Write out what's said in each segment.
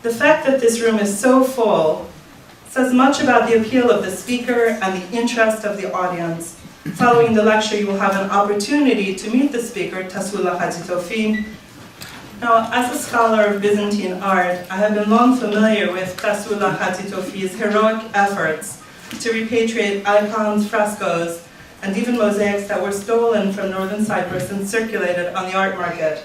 The fact that this room is so full says much about the appeal of the speaker and the interest of the audience. Following the lecture, you will have an opportunity to meet the speaker, Tasoula Hadjitofi. Now, as a scholar of Byzantine art, I have been long familiar with Tasoula Hadjitofi's heroic efforts to repatriate icons, frescoes, and even mosaics that were stolen from northern Cyprus and circulated on the art market.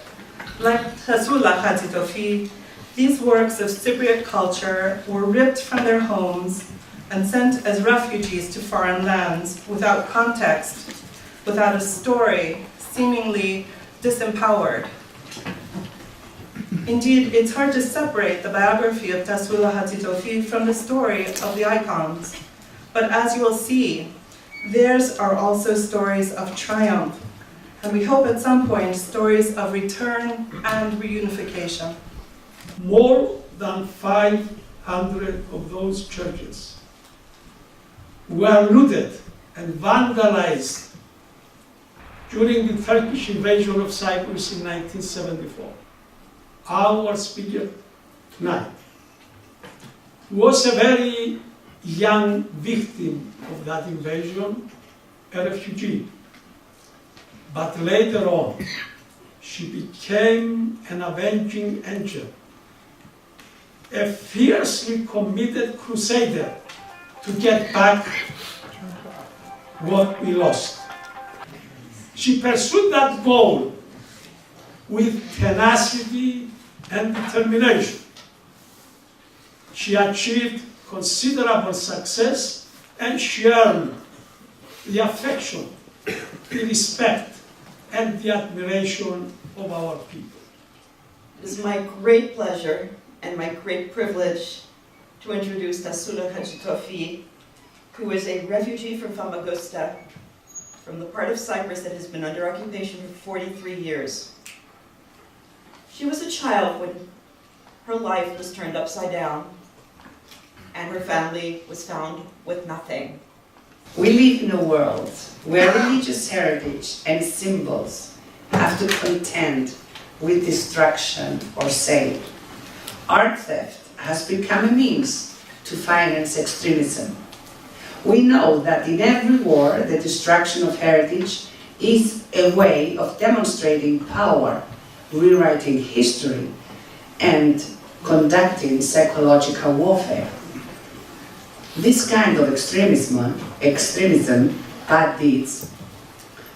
Like Tasoula Hadjitofi, these works of Cypriot culture were ripped from their homes and sent as refugees to foreign lands without context, without a story, seemingly disempowered. Indeed, it's hard to separate the biography of Tasoula Hadjitofi from the story of the icons. But as you will see, theirs are also stories of triumph, and we hope at some point stories of return and reunification. More than 500 of those churches were looted and vandalized during the Turkish invasion of Cyprus in 1974. Our speaker tonight was a very young victim of that invasion, a refugee. But later on, she became an avenging angel, a fiercely committed crusader to get back what we lost. She pursued that goal with tenacity and determination. She achieved considerable success and she earned the affection, the respect, and the admiration of our people. It is my great pleasure and my great privilege to introduce Tasoula Hadjitofi, who is a refugee from Famagusta, from the part of Cyprus that has been under occupation for 43 years. She was a child when her life was turned upside down and her family was found with nothing. We live in a world where religious heritage and symbols have to contend with destruction or sale. Art theft has become a means to finance extremism. We know that in every war, the destruction of heritage is a way of demonstrating power, rewriting history, and conducting psychological warfare. This kind of extremism, bad deeds,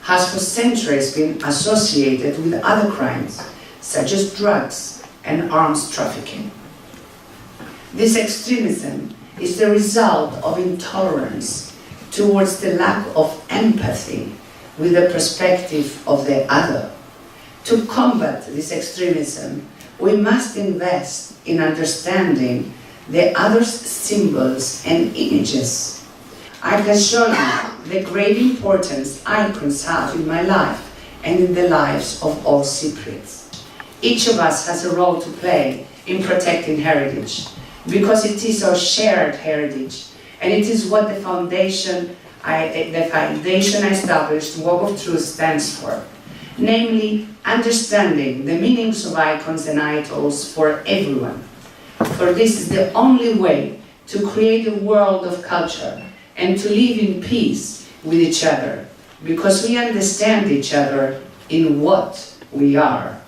has for centuries been associated with other crimes, such as drugs and arms trafficking. This extremism is the result of intolerance towards the lack of empathy with the perspective of the other. To combat this extremism, we must invest in understanding the other's symbols and images. I can show you the great importance icons have in my life and in the lives of all Cypriots. Each of us has a role to play in protecting heritage, because it is our shared heritage, and it is what the foundation I established, Walk of Truth, stands for. Namely, understanding the meanings of icons and idols for everyone. For this is the only way to create a world of culture and to live in peace with each other, because we understand each other in what we are.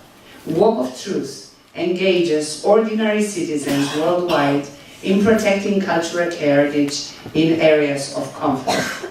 Walk of Truth engages ordinary citizens worldwide in protecting cultural heritage in areas of conflict.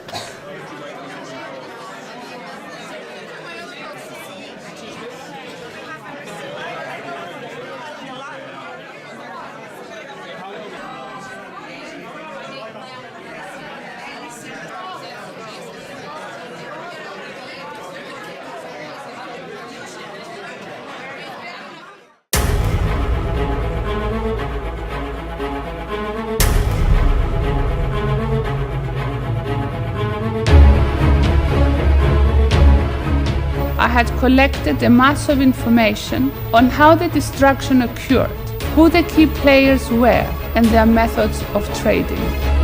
I had collected a mass of information on how the destruction occurred, who the key players were, and their methods of trading.